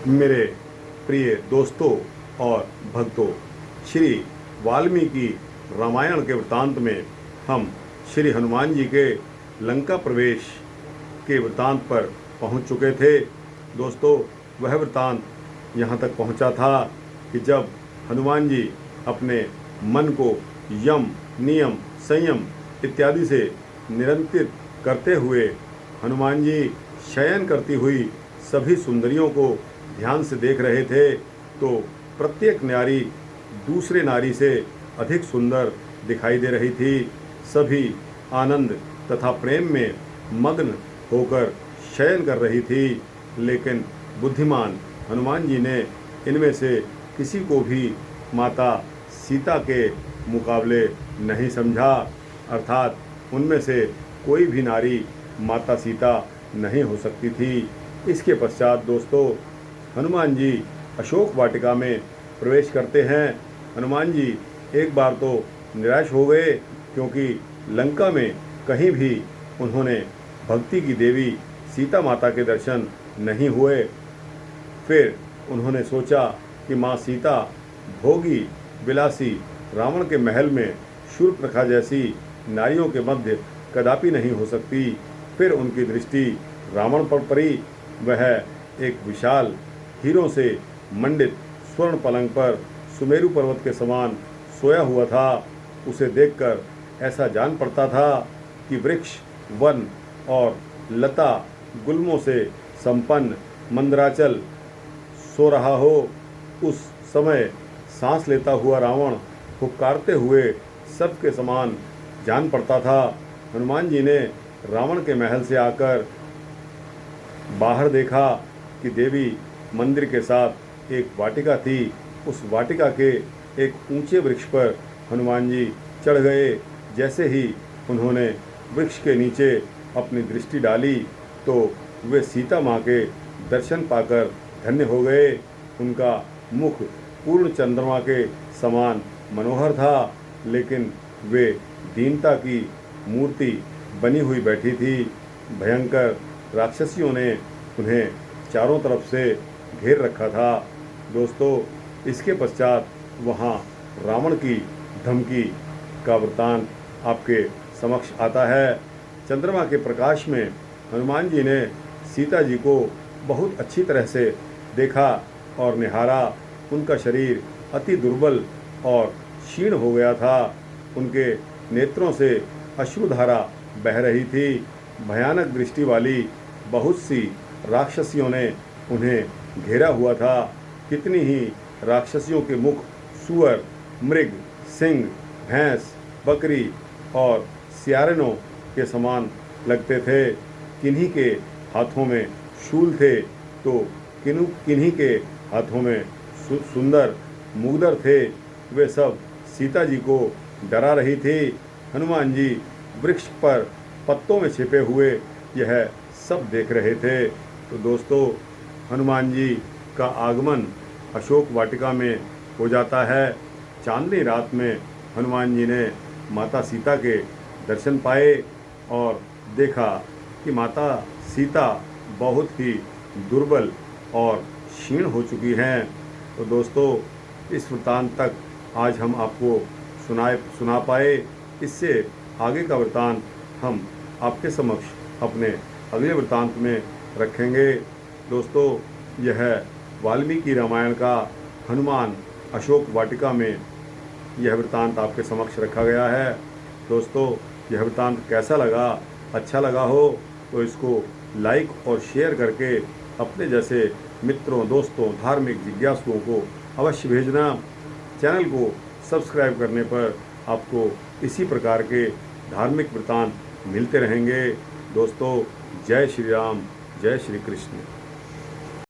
मेरे प्रिय दोस्तों और भक्तों, श्री वाल्मीकि रामायण के वृतांत में हम श्री हनुमान जी के लंका प्रवेश के वृतांत पर पहुंच चुके थे। दोस्तों, वह वृतांत यहाँ तक पहुँचा था कि जब हनुमान जी अपने मन को यम, नियम, संयम इत्यादि से नियंत्रित करते हुए हनुमान जी शयन करती हुई सभी सुंदरियों को ध्यान से देख रहे थे, तो प्रत्येक नारी दूसरे नारी से अधिक सुंदर दिखाई दे रही थी। सभी आनंद तथा प्रेम में मग्न होकर शयन कर रही थी, लेकिन बुद्धिमान हनुमान जी ने इनमें से किसी को भी माता सीता के मुकाबले नहीं समझा, अर्थात उनमें से कोई भी नारी माता सीता नहीं हो सकती थी। इसके पश्चात दोस्तों, हनुमान जी अशोक वाटिका में प्रवेश करते हैं। हनुमान जी एक बार तो निराश हो गए, क्योंकि लंका में कहीं भी उन्होंने भक्ति की देवी सीता माता के दर्शन नहीं हुए। फिर उन्होंने सोचा कि माँ सीता भोगी विलासी रावण के महल में शूर्पणखा जैसी नारियों के मध्य कदापि नहीं हो सकती। फिर उनकी दृष्टि रावण पर पड़ी। वह एक विशाल हीरों से मंडित स्वर्ण पलंग पर सुमेरु पर्वत के समान सोया हुआ था। उसे देखकर ऐसा जान पड़ता था कि वृक्ष, वन और लता गुल्मों से संपन्न मंदराचल सो रहा हो। उस समय सांस लेता हुआ रावण फुफकारते हुए सबके समान जान पड़ता था। हनुमान जी ने रावण के महल से आकर बाहर देखा कि देवी मंदिर के साथ एक वाटिका थी। उस वाटिका के एक ऊंचे वृक्ष पर हनुमान जी चढ़ गए। जैसे ही उन्होंने वृक्ष के नीचे अपनी दृष्टि डाली, तो वे सीता माँ के दर्शन पाकर धन्य हो गए। उनका मुख पूर्ण चंद्रमा के समान मनोहर था, लेकिन वे दीनता की मूर्ति बनी हुई बैठी थी। भयंकर राक्षसियों ने उन्हें चारों तरफ से घेर रखा था। दोस्तों, इसके पश्चात वहाँ रावण की धमकी का वृतांत आपके समक्ष आता है। चंद्रमा के प्रकाश में हनुमान जी ने सीता जी को बहुत अच्छी तरह से देखा और निहारा। उनका शरीर अति दुर्बल और क्षीण हो गया था। उनके नेत्रों से अश्रुधारा बह रही थी। भयानक दृष्टि वाली बहुत सी राक्षसियों ने उन्हें घेरा हुआ था। कितनी ही राक्षसियों के मुख सूअर, मृग, सिंह, भैंस, बकरी और सियारनों के समान लगते थे। किन्हीं के हाथों में शूल थे, तो किन्हीं के हाथों में सुंदर मुगदर थे। वे सब सीता जी को डरा रही थी। हनुमान जी वृक्ष पर पत्तों में छिपे हुए यह सब देख रहे थे। तो दोस्तों, हनुमान जी का आगमन अशोक वाटिका में हो जाता है। चांदनी रात में हनुमान जी ने माता सीता के दर्शन पाए और देखा कि माता सीता बहुत ही दुर्बल और क्षीण हो चुकी हैं। तो दोस्तों, इस वृतांत तक आज हम आपको सुना पाए। इससे आगे का वृतांत हम आपके समक्ष अपने अगले वृतांत में रखेंगे। दोस्तों, यह वाल्मीकि रामायण का हनुमान अशोक वाटिका में यह वृतांत आपके समक्ष रखा गया है। दोस्तों, यह वृतांत कैसा लगा? अच्छा लगा हो तो इसको लाइक और शेयर करके अपने जैसे मित्रों, दोस्तों, धार्मिक जिज्ञासुओं को अवश्य भेजना। चैनल को सब्सक्राइब करने पर आपको इसी प्रकार के धार्मिक वृतांत मिलते रहेंगे। दोस्तों, जय श्री राम, जय श्री कृष्ण।